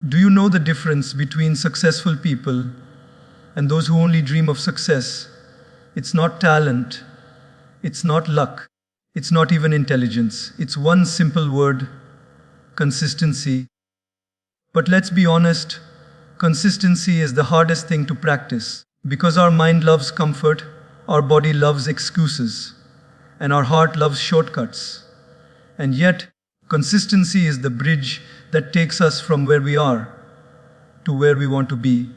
Do you know the difference between successful people and those who only dream of success? It's not talent, it's not luck, it's not even intelligence. It's one simple word: consistency. But let's be honest, consistency is the hardest thing to practice because our mind loves comfort, our body loves excuses, and our heart loves shortcuts. And yet, consistency is the bridge that takes us from where we are to where we want to be.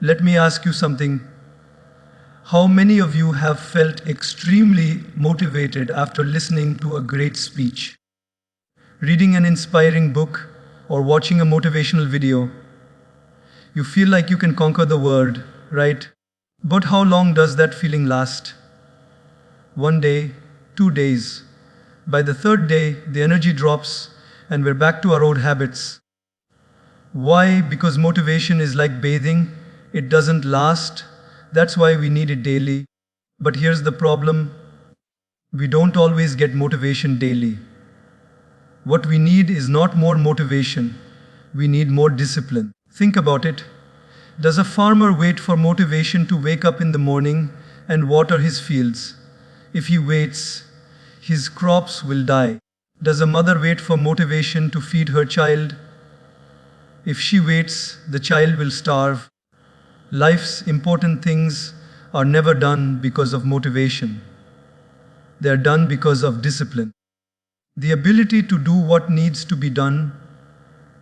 Let me ask you something. How many of you have felt extremely motivated after listening to a great speech, reading an inspiring book, or watching a motivational video? You feel like you can conquer the world, right? But how long does that feeling last? 1 day, 2 days. By the third day, the energy drops and we're back to our old habits. Why? Because motivation is like bathing. It doesn't last. That's why we need it daily. But here's the problem. We don't always get motivation daily. What we need is not more motivation. We need more discipline. Think about it. Does a farmer wait for motivation to wake up in the morning and water his fields? If he waits, his crops will die. Does a mother wait for motivation to feed her child? If she waits, the child will starve. Life's important things are never done because of motivation. They are done because of discipline. The ability to do what needs to be done,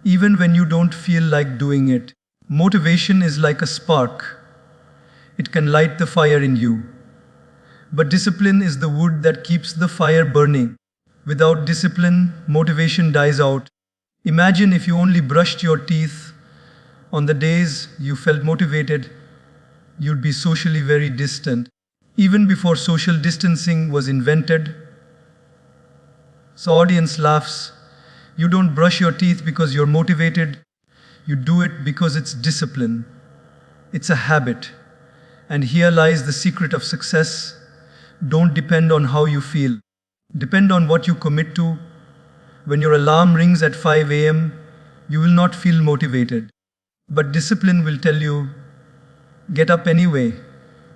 even when you don't feel like doing it. Motivation is like a spark. It can light the fire in you. But discipline is the wood that keeps the fire burning. Without discipline, motivation dies out. Imagine if you only brushed your teeth on the days you felt motivated, you'd be socially very distant. Even before social distancing was invented, so audience laughs. You don't brush your teeth because you're motivated. You do it because it's discipline. It's a habit. And here lies the secret of success. Don't depend on how you feel. Depend on what you commit to. When your alarm rings at 5 a.m., you will not feel motivated. But discipline will tell you, get up anyway.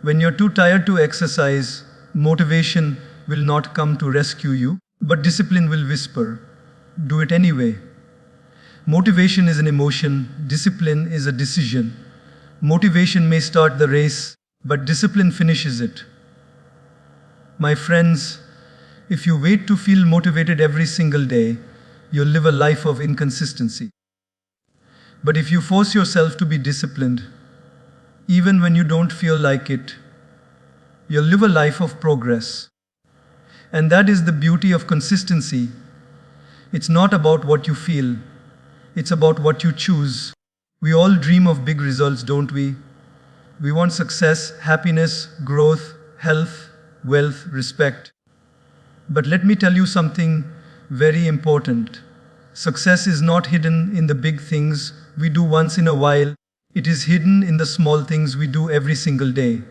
When you're too tired to exercise, motivation will not come to rescue you, but discipline will whisper, do it anyway. Motivation is an emotion, discipline is a decision. Motivation may start the race, but discipline finishes it. My friends, if you wait to feel motivated every single day, you'll live a life of inconsistency. But if you force yourself to be disciplined, even when you don't feel like it, you'll live a life of progress. And that is the beauty of consistency. It's not about what you feel, it's about what you choose. We all dream of big results, don't we? We want success, happiness, growth, health, wealth, respect. But let me tell you something very important. Success is not hidden in the big things we do once in a while. It is hidden in the small things we do every single day.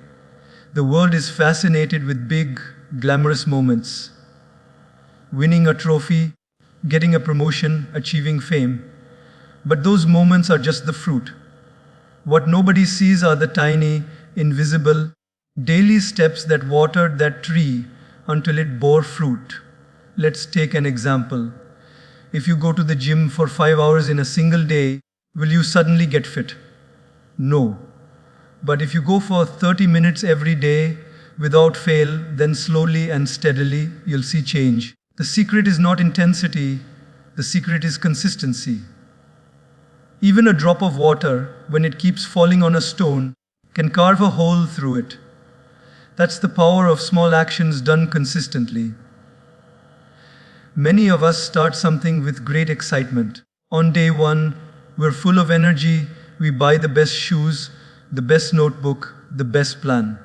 The world is fascinated with big, glamorous moments. Winning a trophy, getting a promotion, achieving fame. But those moments are just the fruit. What nobody sees are the tiny, invisible, daily steps that watered that tree until it bore fruit. Let's take an example. If you go to the gym for 5 hours in a single day, will you suddenly get fit? No. But if you go for 30 minutes every day without fail, then slowly and steadily you'll see change. The secret is not intensity, the secret is consistency. Even a drop of water, when it keeps falling on a stone, can carve a hole through it. That's the power of small actions done consistently. Many of us start something with great excitement. On day one, we're full of energy, we buy the best shoes, the best notebook, the best plan.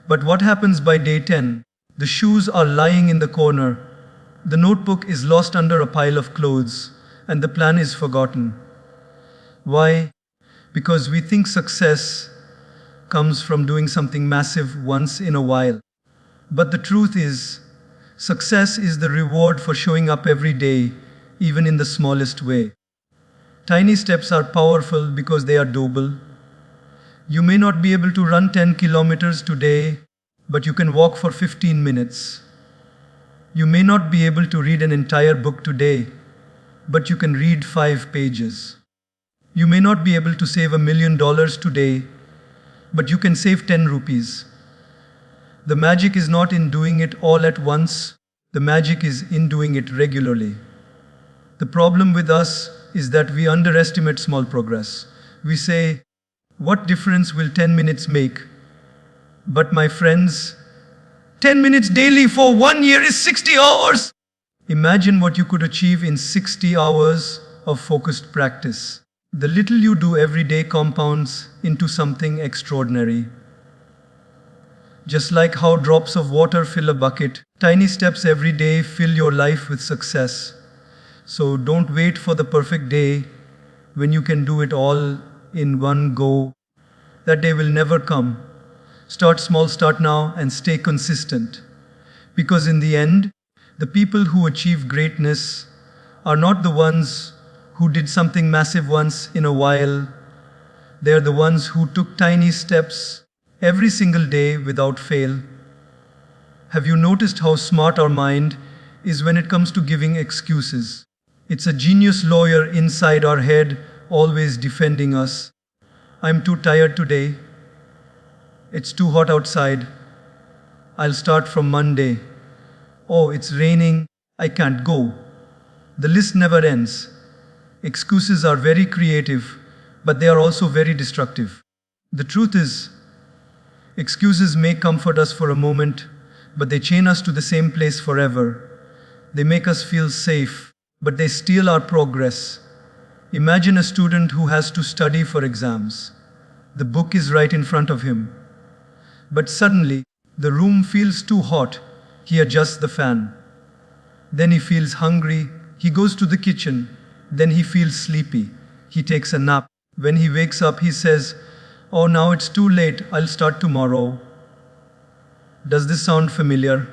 But what happens by day 10? The shoes are lying in the corner, the notebook is lost under a pile of clothes, and the plan is forgotten. Why? Because we think success comes from doing something massive once in a while. But the truth is, success is the reward for showing up every day, even in the smallest way. Tiny steps are powerful because they are doable. You may not be able to run 10 kilometers today, but you can walk for 15 minutes. You may not be able to read an entire book today, but you can read 5 pages. You may not be able to save $1 million today, but you can save 10 rupees. The magic is not in doing it all at once, the magic is in doing it regularly. The problem with us is that we underestimate small progress. We say, what difference will 10 minutes make? But my friends, 10 minutes daily for 1 year is 60 hours. Imagine what you could achieve in 60 hours of focused practice. The little you do every day compounds into something extraordinary. Just like how drops of water fill a bucket, tiny steps every day fill your life with success. So don't wait for the perfect day when you can do it all in one go. That day will never come. Start small, start now, and stay consistent. Because in the end, the people who achieve greatness are not the ones who did something massive once in a while. They are the ones who took tiny steps every single day without fail. Have you noticed how smart our mind is when it comes to giving excuses? It's a genius lawyer inside our head, always defending us. I'm too tired today. It's too hot outside. I'll start from Monday. Oh, it's raining. I can't go. The list never ends. Excuses are very creative, but they are also very destructive. The truth is, excuses may comfort us for a moment, but they chain us to the same place forever. They make us feel safe, but they steal our progress. Imagine a student who has to study for exams. The book is right in front of him. But suddenly, the room feels too hot. He adjusts the fan. Then he feels hungry. He goes to the kitchen. Then he feels sleepy. He takes a nap. When he wakes up, he says, "Oh, now it's too late. I'll start tomorrow." Does this sound familiar?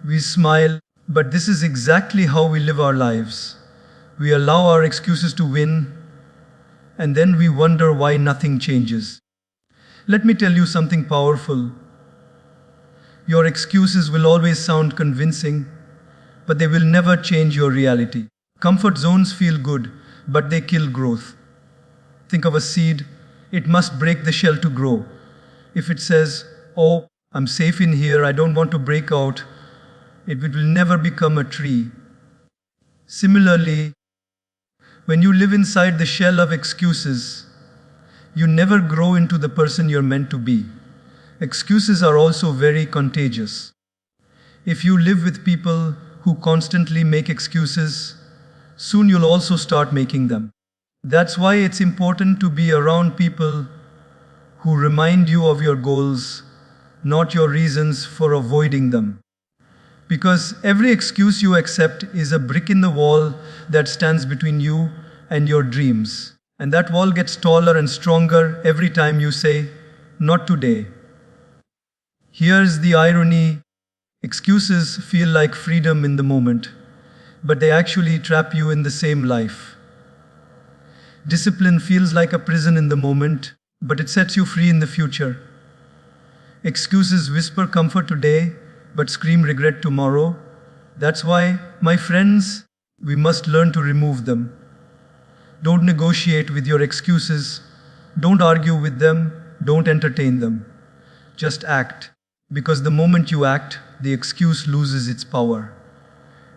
We smile, but this is exactly how we live our lives. We allow our excuses to win, and then we wonder why nothing changes. Let me tell you something powerful. Your excuses will always sound convincing, but they will never change your reality. Comfort zones feel good, but they kill growth. Think of a seed. It must break the shell to grow. If it says, "Oh, I'm safe in here, I don't want to break out," it will never become a tree. Similarly, when you live inside the shell of excuses, you never grow into the person you're meant to be. Excuses are also very contagious. If you live with people who constantly make excuses, soon you'll also start making them. That's why it's important to be around people who remind you of your goals, not your reasons for avoiding them. Because every excuse you accept is a brick in the wall that stands between you and your dreams. And that wall gets taller and stronger every time you say, "Not today." Here's the irony. Excuses feel like freedom in the moment, but they actually trap you in the same life. Discipline feels like a prison in the moment, but it sets you free in the future. Excuses whisper comfort today, but scream regret tomorrow. That's why, my friends, we must learn to remove them. Don't negotiate with your excuses. Don't argue with them. Don't entertain them. Just act. Because the moment you act, the excuse loses its power.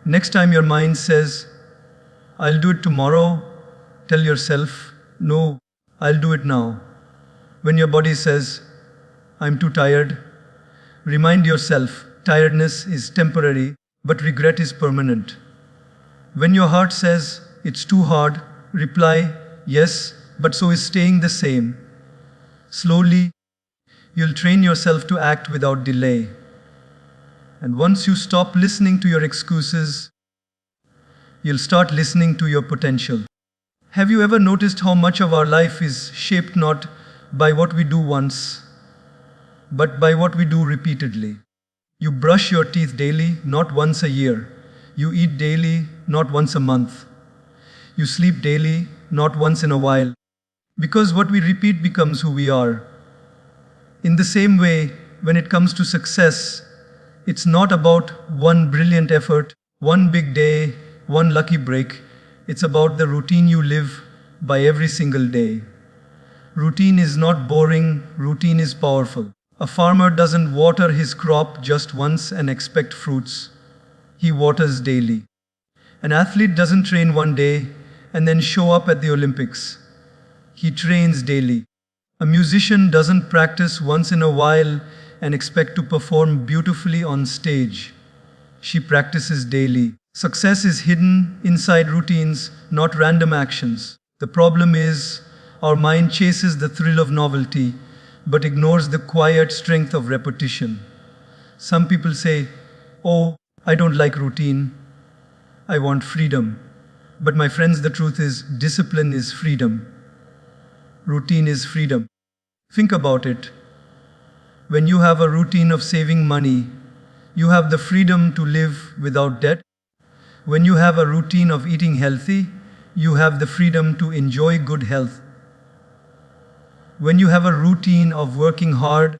Next time your mind says, "I'll do it tomorrow," tell yourself, "No, I'll do it now." When your body says, "I'm too tired," remind yourself, tiredness is temporary, but regret is permanent. When your heart says, "It's too hard," reply, "Yes, but so is staying the same." Slowly, you'll train yourself to act without delay. And once you stop listening to your excuses, you'll start listening to your potential. Have you ever noticed how much of our life is shaped not by what we do once, but by what we do repeatedly? You brush your teeth daily, not once a year. You eat daily, not once a month. You sleep daily, not once in a while. Because what we repeat becomes who we are. In the same way, when it comes to success, it's not about one brilliant effort, one big day, one lucky break. It's about the routine you live by every single day. Routine is not boring, routine is powerful. A farmer doesn't water his crop just once and expect fruits. He waters daily. An athlete doesn't train one day and then show up at the Olympics. He trains daily. A musician doesn't practice once in a while and expect to perform beautifully on stage. She practices daily. Success is hidden inside routines, not random actions. The problem is, our mind chases the thrill of novelty, but ignores the quiet strength of repetition. Some people say, "Oh, I don't like routine. I want freedom." But my friends, the truth is, discipline is freedom. Routine is freedom. Think about it. When you have a routine of saving money, you have the freedom to live without debt. When you have a routine of eating healthy, you have the freedom to enjoy good health. When you have a routine of working hard,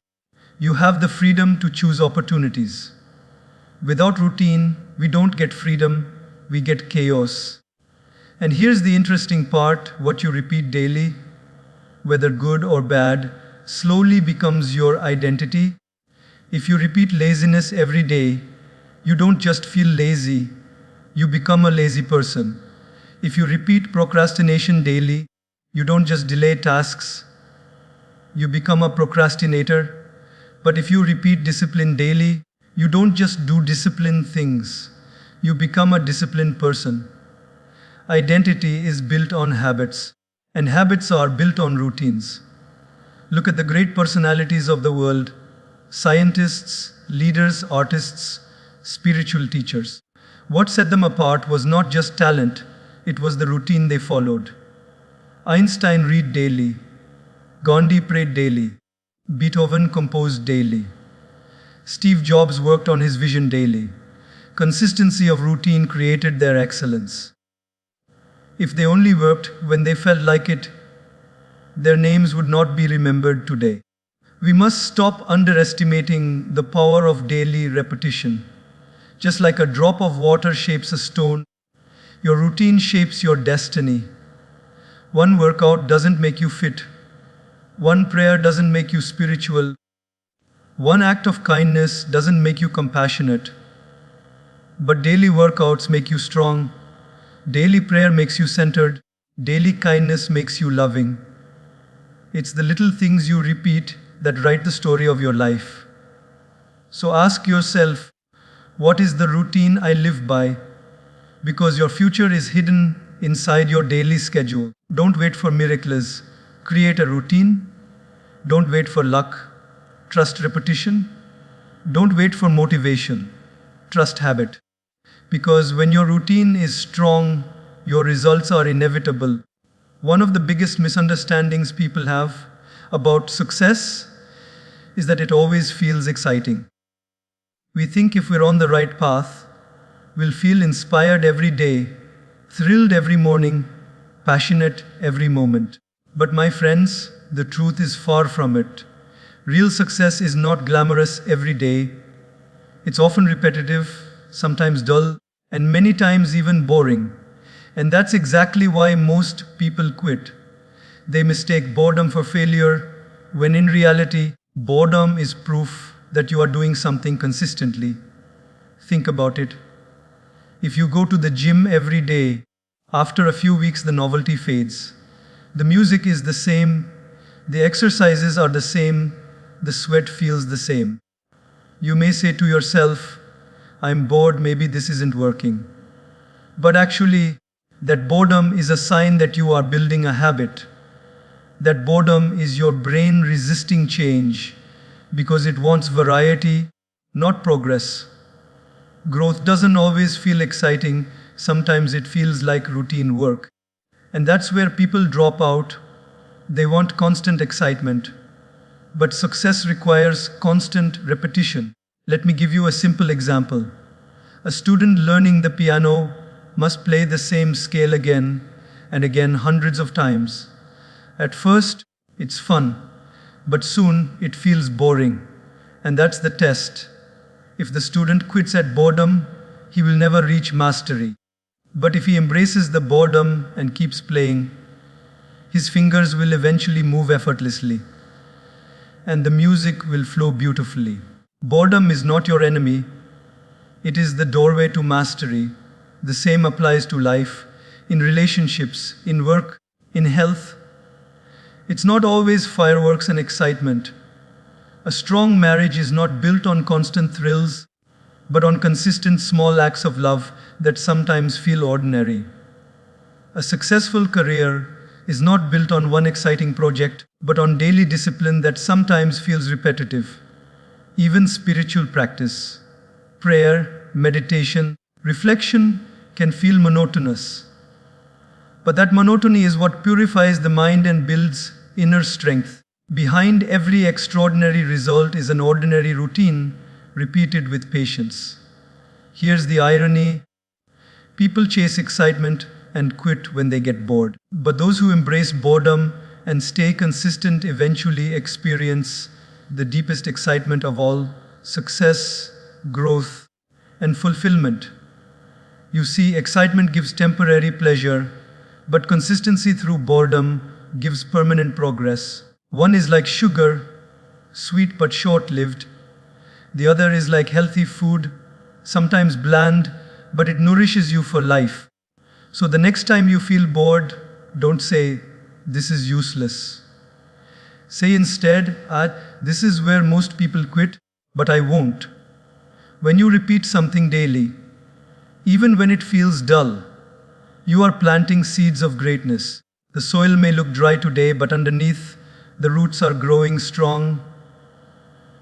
you have the freedom to choose opportunities. Without routine, we don't get freedom, we get chaos. And here's the interesting part: what you repeat daily, whether good or bad, slowly becomes your identity. If you repeat laziness every day, you don't just feel lazy, you become a lazy person. If you repeat procrastination daily, you don't just delay tasks, you become a procrastinator. But if you repeat discipline daily, you don't just do disciplined things, you become a disciplined person. Identity is built on habits, and habits are built on routines. Look at the great personalities of the world: scientists, leaders, artists, spiritual teachers. What set them apart was not just talent, it was the routine they followed. Einstein read daily, Gandhi prayed daily, Beethoven composed daily, Steve Jobs worked on his vision daily. Consistency of routine created their excellence. If they only worked when they felt like it, their names would not be remembered today. We must stop underestimating the power of daily repetition. Just like a drop of water shapes a stone, your routine shapes your destiny. One workout doesn't make you fit. One prayer doesn't make you spiritual. One act of kindness doesn't make you compassionate. But daily workouts make you strong. Daily prayer makes you centered. Daily kindness makes you loving. It's the little things you repeat that write the story of your life. So ask yourself, what is the routine I live by? Because your future is hidden inside your daily schedule. Don't wait for miracles. Create a routine. Don't wait for luck. Trust repetition. Don't wait for motivation. Trust habit. Because when your routine is strong, your results are inevitable. One of the biggest misunderstandings people have about success is that it always feels exciting. We think if we're on the right path, we'll feel inspired every day, thrilled every morning, passionate every moment. But my friends, the truth is far from it. Real success is not glamorous every day. It's often repetitive, sometimes dull, and many times even boring. And that's exactly why most people quit. They mistake boredom for failure, when in reality, boredom is proof that you are doing something consistently. Think about it. If you go to the gym every day, after a few weeks the novelty fades. The music is the same, the exercises are the same, the sweat feels the same. You may say to yourself, "I'm bored, maybe this isn't working." But actually, that boredom is a sign that you are building a habit. That boredom is your brain resisting change because it wants variety, not progress. Growth doesn't always feel exciting, sometimes it feels like routine work. And that's where people drop out. They want constant excitement. But success requires constant repetition. Let me give you a simple example. A student learning the piano must play the same scale again and again hundreds of times. At first, it's fun, but soon it feels boring. And that's the test. If the student quits at boredom, he will never reach mastery. But if he embraces the boredom and keeps playing, his fingers will eventually move effortlessly, and the music will flow beautifully. Boredom is not your enemy, it is the doorway to mastery. The same applies to life, in relationships, in work, in health. It's not always fireworks and excitement. A strong marriage is not built on constant thrills, but on consistent small acts of love that sometimes feel ordinary. A successful career is not built on one exciting project, but on daily discipline that sometimes feels repetitive. Even spiritual practice, prayer, meditation, reflection can feel monotonous. But that monotony is what purifies the mind and builds inner strength. Behind every extraordinary result is an ordinary routine repeated with patience. Here's the irony. People chase excitement and quit when they get bored. But those who embrace boredom and stay consistent eventually experience the deepest excitement of all: success, growth, and fulfillment. You see, excitement gives temporary pleasure, but consistency through boredom gives permanent progress. One is like sugar, sweet but short-lived. The other is like healthy food, sometimes bland, but it nourishes you for life. So the next time you feel bored, don't say, "This is useless." Say instead, "This is where most people quit, but I won't." When you repeat something daily, even when it feels dull, you are planting seeds of greatness. The soil may look dry today, but underneath, the roots are growing strong.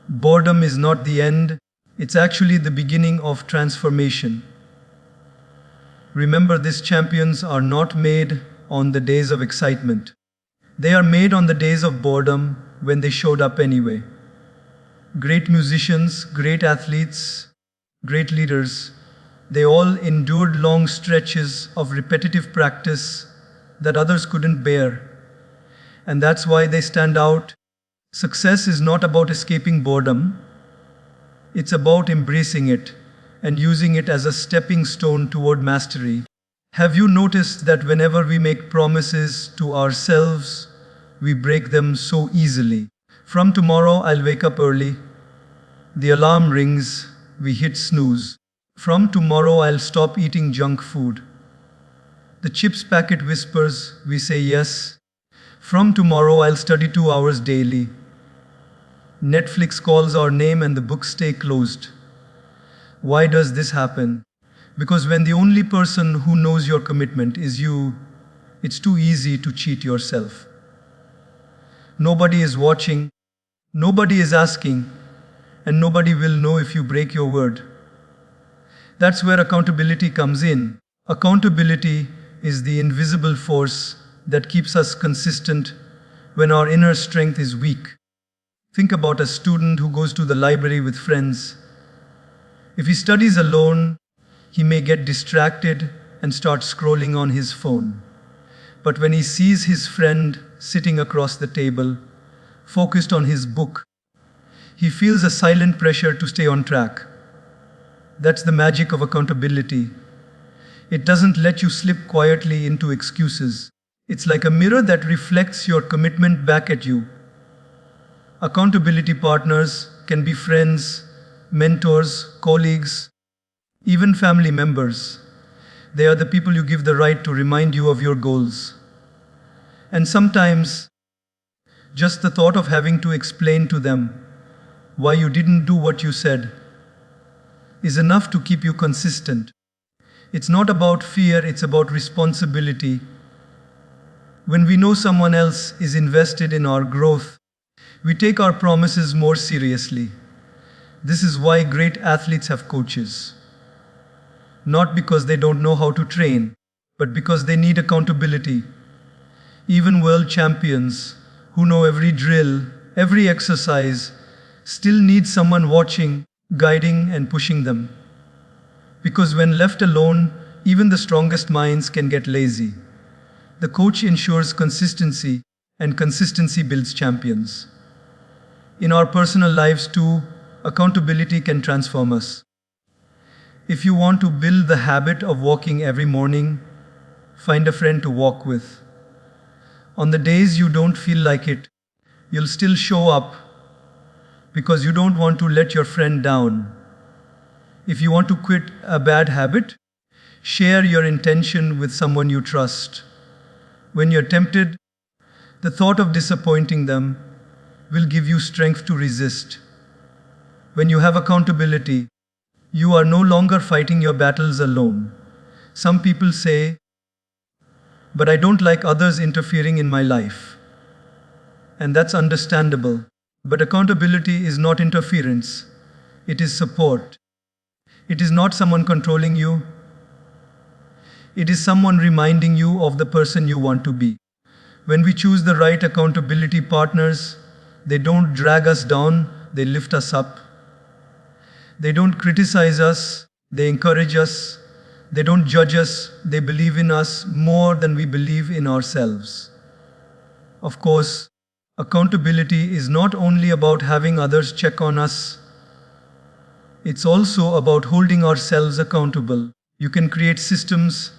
Boredom is not the end, it's actually the beginning of transformation. Remember, these champions are not made on the days of excitement. They are made on the days of boredom, when they showed up anyway. Great musicians, great athletes, great leaders, they all endured long stretches of repetitive practice that others couldn't bear. And that's why they stand out. Success is not about escaping boredom. It's about embracing it and using it as a stepping stone toward mastery. Have you noticed that whenever we make promises to ourselves, we break them so easily? From tomorrow, I'll wake up early. The alarm rings, we hit snooze. From tomorrow, I'll stop eating junk food. The chips packet whispers, we say yes. From tomorrow, I'll study 2 hours daily. Netflix calls our name and the books stay closed. Why does this happen? Because when the only person who knows your commitment is you, it's too easy to cheat yourself. Nobody is watching, nobody is asking, and nobody will know if you break your word. That's where accountability comes in. Accountability is the invisible force that keeps us consistent when our inner strength is weak. Think about a student who goes to the library with friends. If he studies alone, he may get distracted and start scrolling on his phone. But when he sees his friend sitting across the table, focused on his book, he feels a silent pressure to stay on track. That's the magic of accountability. It doesn't let you slip quietly into excuses. It's like a mirror that reflects your commitment back at you. Accountability partners can be friends, mentors, colleagues, even family members. They are the people you give the right to remind you of your goals. And sometimes, just the thought of having to explain to them why you didn't do what you said is enough to keep you consistent. It's not about fear, it's about responsibility. When we know someone else is invested in our growth, we take our promises more seriously. This is why great athletes have coaches. Not because they don't know how to train, but because they need accountability. Even world champions who know every drill, every exercise, still need someone watching, guiding, and pushing them. Because when left alone, even the strongest minds can get lazy. The coach ensures consistency, and consistency builds champions. In our personal lives too, accountability can transform us. If you want to build the habit of walking every morning, find a friend to walk with. On the days you don't feel like it, you'll still show up because you don't want to let your friend down. If you want to quit a bad habit, share your intention with someone you trust. When you're tempted, the thought of disappointing them will give you strength to resist. When you have accountability, you are no longer fighting your battles alone. Some people say, "But I don't like others interfering in my life." And that's understandable. But accountability is not interference, it is support. It is not someone controlling you, it is someone reminding you of the person you want to be. When we choose the right accountability partners, they don't drag us down, they lift us up. They don't criticize us, they encourage us. They don't judge us, they believe in us more than we believe in ourselves. Of course, accountability is not only about having others check on us, it's also about holding ourselves accountable. You can create systems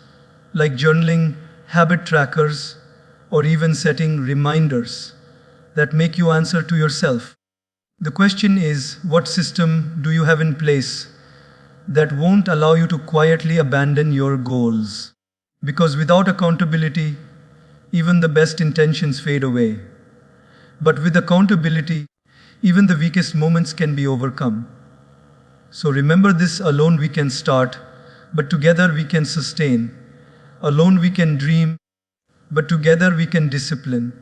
like journaling, habit trackers, or even setting reminders that make you answer to yourself. The question is, what system do you have in place that won't allow you to quietly abandon your goals? Because without accountability, even the best intentions fade away. But with accountability, even the weakest moments can be overcome. So remember this: alone we can start, but together we can sustain. Alone we can dream, but together we can discipline.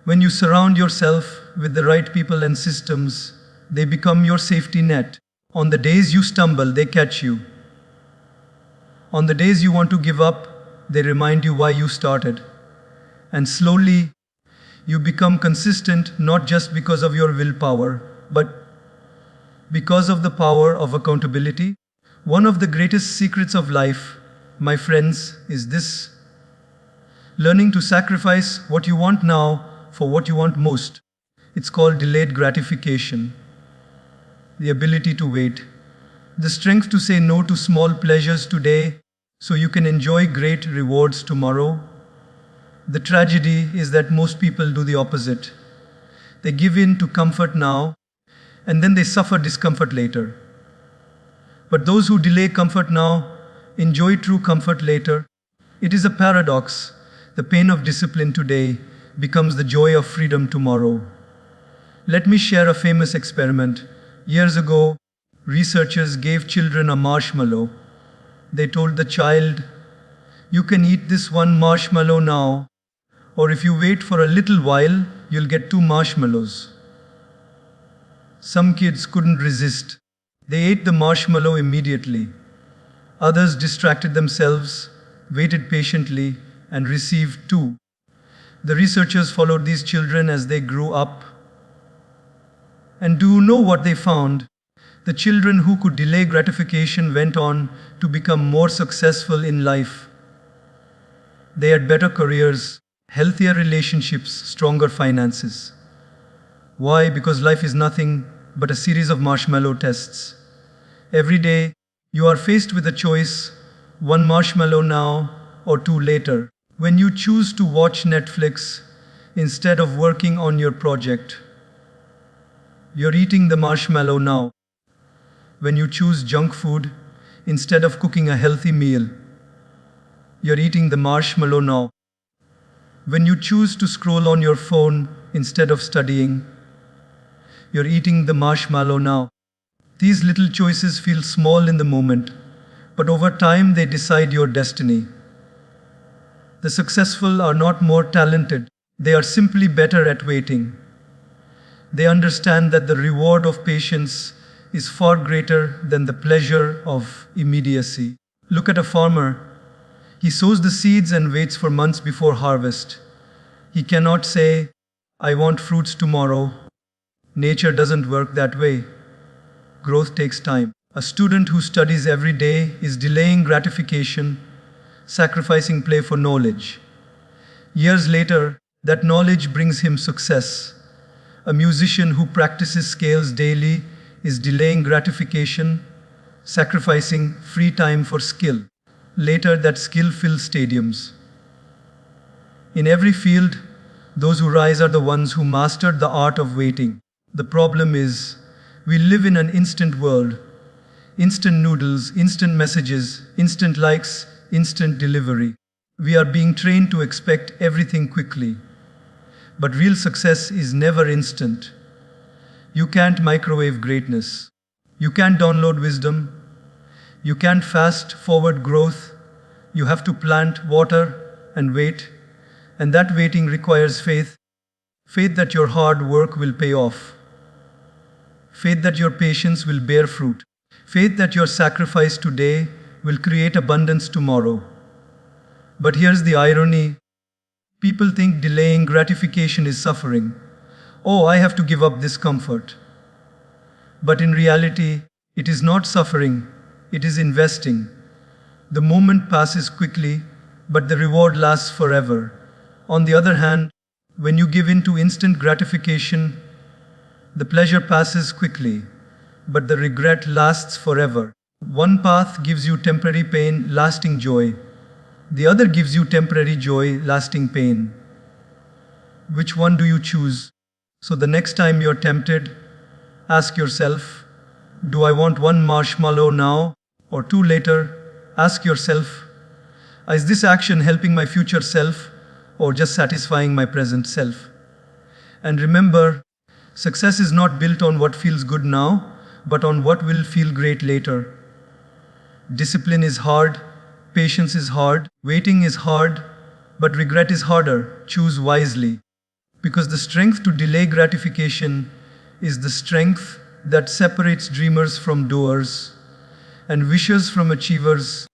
When you surround yourself with the right people and systems, they become your safety net. On the days you stumble, they catch you. On the days you want to give up, they remind you why you started. And slowly, you become consistent not just because of your willpower, but because of the power of accountability. One of the greatest secrets of life, my friends, is this: learning to sacrifice what you want now for what you want most. It's called delayed gratification. The ability to wait. The strength to say no to small pleasures today so you can enjoy great rewards tomorrow. The tragedy is that most people do the opposite. They give in to comfort now, and then they suffer discomfort later. But those who delay comfort now enjoy true comfort later. It is a paradox. The pain of discipline today becomes the joy of freedom tomorrow. Let me share a famous experiment. Years ago, researchers gave children a marshmallow. They told the child, "You can eat this one marshmallow now, or if you wait for a little while, you'll get 2 marshmallows." Some kids couldn't resist. They ate the marshmallow immediately. Others distracted themselves, waited patiently, and received 2. The researchers followed these children as they grew up. And do you know what they found? The children who could delay gratification went on to become more successful in life. They had better careers, healthier relationships, stronger finances. Why? Because life is nothing but a series of marshmallow tests. Every day, you are faced with a choice: 1 marshmallow now or 2 later. When you choose to watch Netflix instead of working on your project, you're eating the marshmallow now. When you choose junk food instead of cooking a healthy meal, you're eating the marshmallow now. When you choose to scroll on your phone instead of studying, you're eating the marshmallow now. These little choices feel small in the moment, but over time they decide your destiny. The successful are not more talented, they are simply better at waiting. They understand that the reward of patience is far greater than the pleasure of immediacy. Look at a farmer. He sows the seeds and waits for months before harvest. He cannot say, "I want fruits tomorrow." Nature doesn't work that way. Growth takes time. A student who studies every day is delaying gratification sacrificing play for knowledge. Years later, that knowledge brings him success. A musician who practices scales daily is delaying gratification, sacrificing free time for skill. Later, that skill fills stadiums. In every field, those who rise are the ones who mastered the art of waiting. The problem is, we live in an instant world. Instant noodles, instant messages, instant likes, instant delivery. We are being trained to expect everything quickly. But real success is never instant. You can't microwave greatness. You can't download wisdom. You can't fast forward growth. You have to plant, water, and wait. And that waiting requires faith. Faith that your hard work will pay off. Faith that your patience will bear fruit. Faith that your sacrifice today will create abundance tomorrow. But here's the irony. People think delaying gratification is suffering. Oh, I have to give up this comfort. But in reality, it is not suffering, it is investing. The moment passes quickly, but the reward lasts forever. On the other hand, when you give in to instant gratification, the pleasure passes quickly, but the regret lasts forever. One path gives you temporary pain, lasting joy. The other gives you temporary joy, lasting pain. Which one do you choose? So the next time you're tempted, ask yourself, do I want one marshmallow now or two later? Ask yourself, is this action helping my future self or just satisfying my present self? And remember, success is not built on what feels good now, but on what will feel great later. Discipline is hard, patience is hard, waiting is hard, but regret is harder. Choose wisely. Because the strength to delay gratification is the strength that separates dreamers from doers and wishers from achievers.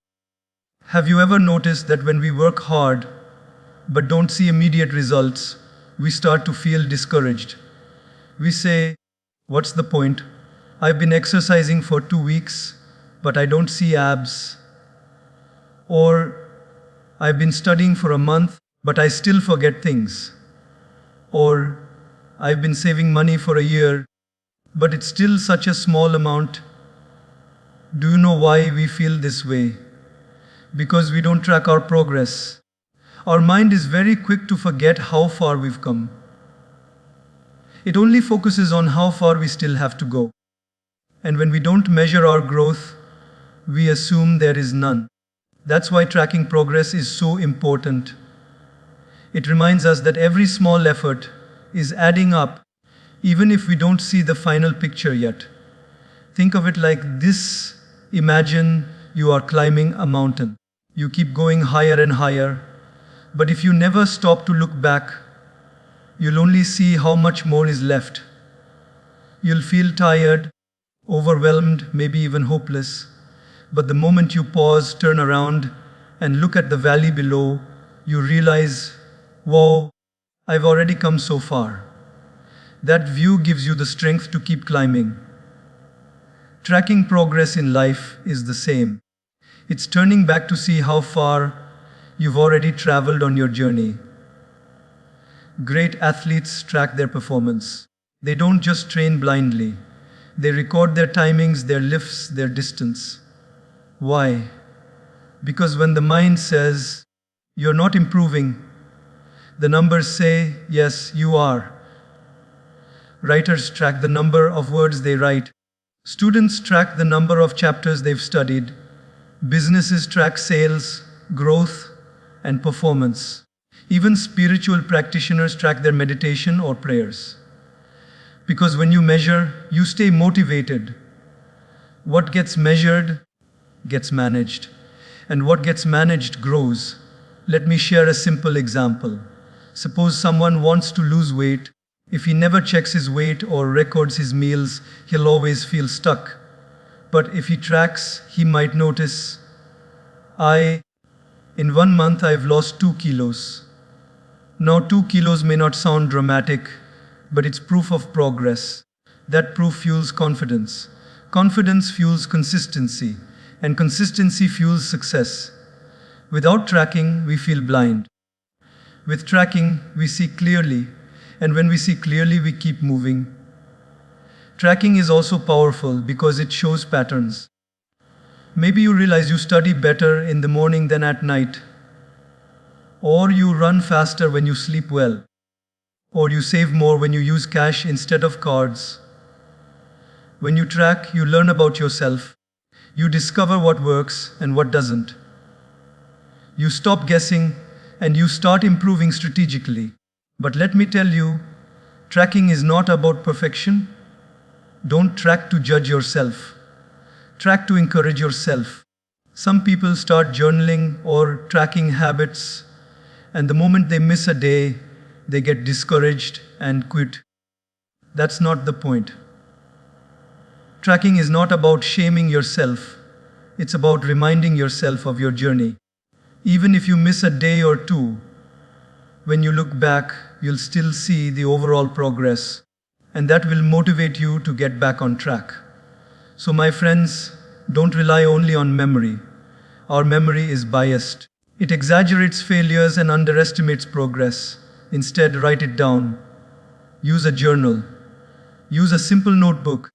Have you ever noticed that when we work hard but don't see immediate results, we start to feel discouraged? We say, what's the point? I've been exercising for 2 weeks, but I don't see abs. Or, I've been studying for a month, but I still forget things. Or, I've been saving money for a year, but it's still such a small amount. Do you know why we feel this way? Because we don't track our progress. Our mind is very quick to forget how far we've come. It only focuses on how far we still have to go. And when we don't measure our growth, we assume there is none. That's why tracking progress is so important. It reminds us that every small effort is adding up, even if we don't see the final picture yet. Think of it like this. Imagine you are climbing a mountain. You keep going higher and higher, but if you never stop to look back, you'll only see how much more is left. You'll feel tired, overwhelmed, maybe even hopeless. But the moment you pause, turn around, and look at the valley below, you realize, whoa, I've already come so far. That view gives you the strength to keep climbing. Tracking progress in life is the same. It's turning back to see how far you've already traveled on your journey. Great athletes track their performance. They don't just train blindly. They record their timings, their lifts, their distance. Why? Because when the mind says, you're not improving, the numbers say, yes, you are. Writers track the number of words they write. Students track the number of chapters they've studied. Businesses track sales, growth, and performance. Even spiritual practitioners track their meditation or prayers. Because when you measure, you stay motivated. What gets measured gets managed, and what gets managed grows. Let me share a simple example. Suppose someone wants to lose weight. If he never checks his weight or records his meals, he'll always feel stuck. But if he tracks, he might notice, in 1 month I've lost 2 kilos. Now 2 kilos may not sound dramatic, but it's proof of progress. That proof fuels confidence. Confidence fuels consistency, and consistency fuels success. Without tracking, we feel blind. With tracking, we see clearly, and when we see clearly, we keep moving. Tracking is also powerful because it shows patterns. Maybe you realize you study better in the morning than at night, or you run faster when you sleep well, or you save more when you use cash instead of cards. When you track, you learn about yourself. You discover what works and what doesn't. You stop guessing and you start improving strategically. But let me tell you, tracking is not about perfection. Don't track to judge yourself. Track to encourage yourself. Some people start journaling or tracking habits, and the moment they miss a day, they get discouraged and quit. That's not the point. Tracking is not about shaming yourself. It's about reminding yourself of your journey. Even if you miss a day or two, when you look back, you'll still see the overall progress, and that will motivate you to get back on track. So, my friends, don't rely only on memory. Our memory is biased. It exaggerates failures and underestimates progress. Instead, write it down. Use a journal. Use a simple notebook.